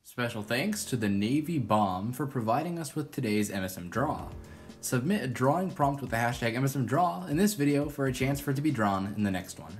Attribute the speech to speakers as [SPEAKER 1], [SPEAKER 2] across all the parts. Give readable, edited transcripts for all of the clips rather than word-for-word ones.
[SPEAKER 1] Special thanks to the Navy Bomb for providing us with today's MSM Draw. Submit a drawing prompt with the hashtag MSM Draw in this video for a chance for it to be drawn in the next one.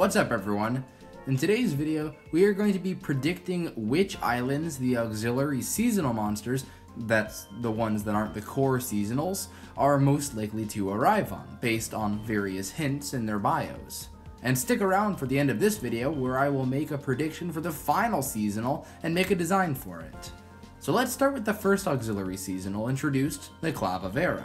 [SPEAKER 1] What's up everyone? In today's video, we are going to be predicting which islands the auxiliary seasonal monsters, that's the ones that aren't the core seasonals, are most likely to arrive on, based on various hints in their bios. And stick around for the end of this video where I will make a prediction for the final seasonal and make a design for it. So let's start with the first auxiliary seasonal introduced, the Clavivera.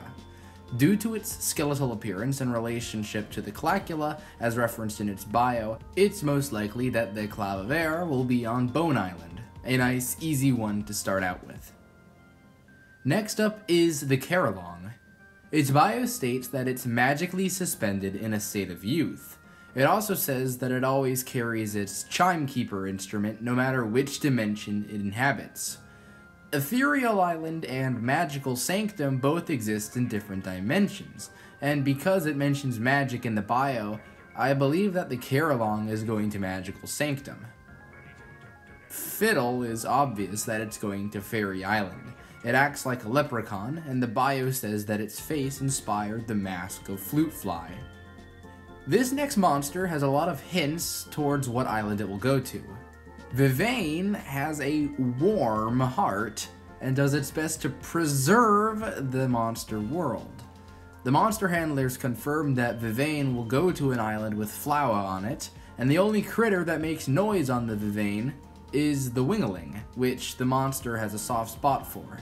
[SPEAKER 1] Due to its skeletal appearance and relationship to the Clacula, as referenced in its bio, it's most likely that the Clavivera will be on Bone Island, a nice, easy one to start out with. Next up is the Carolong. Its bio states that it's magically suspended in a state of youth. It also says that it always carries its Chimekeeper instrument no matter which dimension it inhabits. Ethereal Island and Magical Sanctum both exist in different dimensions, and because it mentions magic in the bio, I believe that the Carolong is going to Magical Sanctum. Fiddle is obvious that it's going to Fairy Island. It acts like a leprechaun, and the bio says that its face inspired the mask of Flute Fly. This next monster has a lot of hints towards what island it will go to. Vivain has a warm heart and does its best to preserve the monster world. The monster handlers confirmed that Vivain will go to an island with Flower on it, and the only critter that makes noise on the Vivain is the Wingaling, which the monster has a soft spot for.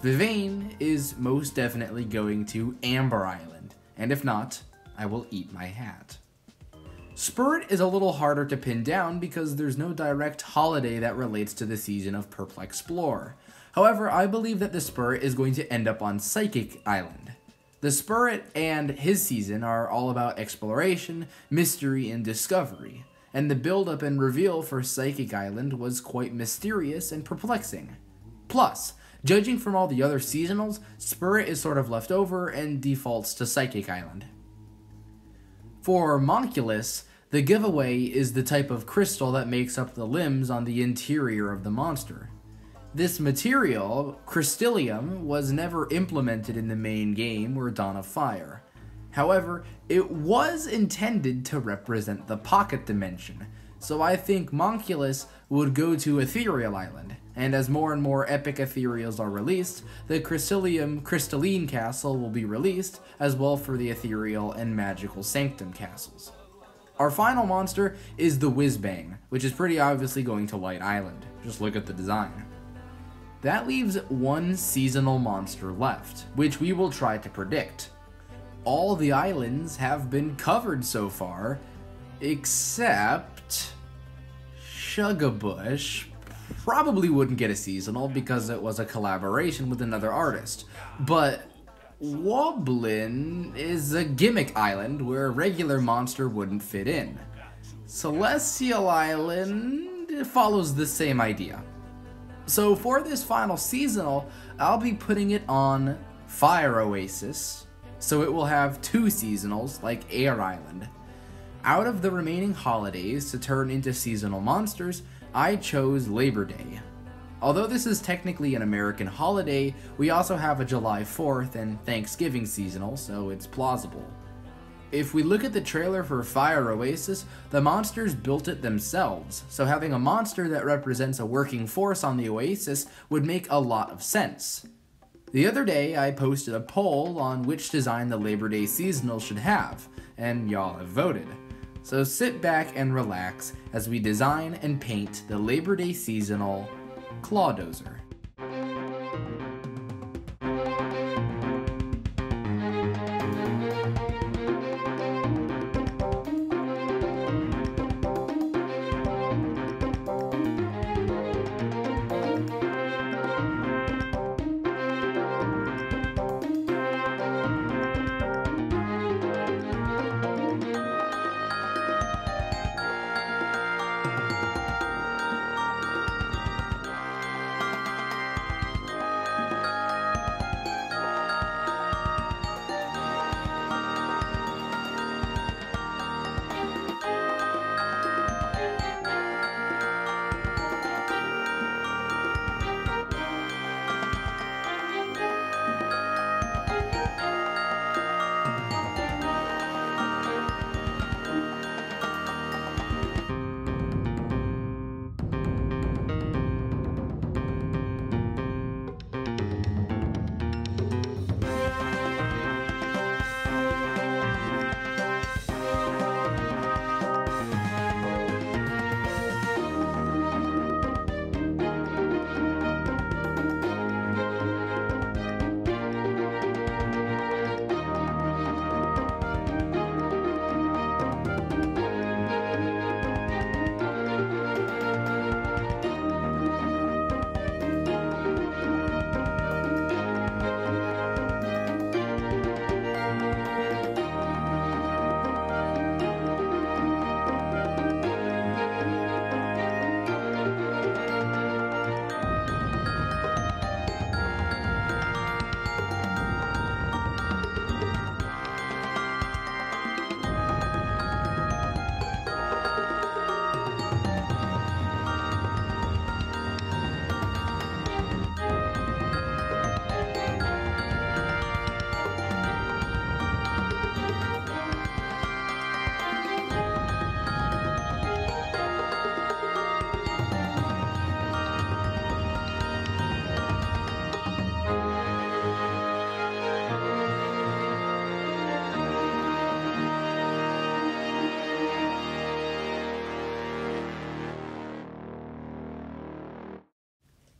[SPEAKER 1] Vivain is most definitely going to Amber Island, and if not, I will eat my hat. Spirit is a little harder to pin down because there's no direct holiday that relates to the season of Purple Explore. However, I believe that the Spirit is going to end up on Psychic Island. The Spirit and his season are all about exploration, mystery, and discovery, and the build-up and reveal for Psychic Island was quite mysterious and perplexing. Plus, judging from all the other seasonals, Spirit is sort of left over and defaults to Psychic Island. For Monoculus, the giveaway is the type of crystal that makes up the limbs on the interior of the monster. This material, Crystallium, was never implemented in the main game or Dawn of Fire. However, it was intended to represent the pocket dimension, so I think Monoculus would go to Ethereal Island, and as more and more epic ethereals are released, the Crystallium Crystalline Castle will be released, as well for the Ethereal and Magical Sanctum castles. Our final monster is the Whiz-Bang, which is pretty obviously going to White Island. Just look at the design. That leaves one seasonal monster left, which we will try to predict. All the islands have been covered so far, except Sugarbush probably wouldn't get a seasonal because it was a collaboration with another artist, but Woblin is a gimmick island where a regular monster wouldn't fit in. Celestial Island follows the same idea. So for this final seasonal, I'll be putting it on Fire Oasis, so it will have two seasonals like Air Island. Out of the remaining holidays to turn into seasonal monsters, I chose Labor Day. Although this is technically an American holiday, we also have a July 4th and Thanksgiving seasonal, so it's plausible. If we look at the trailer for Fire Oasis, the monsters built it themselves, so having a monster that represents a working force on the Oasis would make a lot of sense. The other day, I posted a poll on which design the Labor Day seasonal should have, and y'all have voted. So sit back and relax as we design and paint the Labor Day seasonal Clawdozer.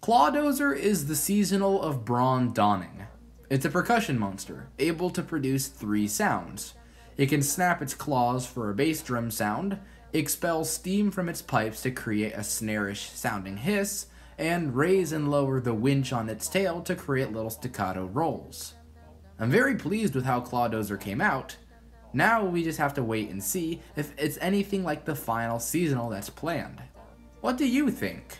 [SPEAKER 1] Clawdozer is the seasonal of Brawn Dawning. It's a percussion monster, able to produce 3 sounds. It can snap its claws for a bass drum sound, expel steam from its pipes to create a snare-ish sounding hiss, and raise and lower the winch on its tail to create little staccato rolls. I'm very pleased with how Clawdozer came out. Now we just have to wait and see if it's anything like the final seasonal that's planned. What do you think?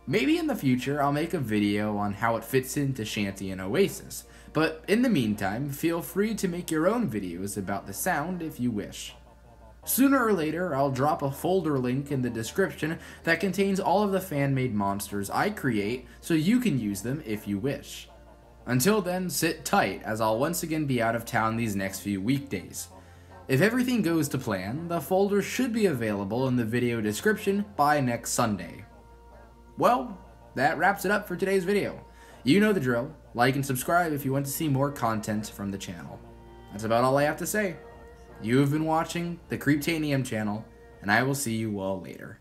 [SPEAKER 1] Maybe in the future I'll make a video on how it fits into Shanty and Oasis, but in the meantime, feel free to make your own videos about the sound if you wish. Sooner or later, I'll drop a folder link in the description that contains all of the fan-made monsters I create so you can use them if you wish. Until then, sit tight as I'll once again be out of town these next few weekdays. If everything goes to plan, the folder should be available in the video description by next Sunday. Well, that wraps it up for today's video. You know the drill. Like and subscribe if you want to see more content from the channel. That's about all I have to say. You have been watching the Creeptanium channel, and I will see you all later.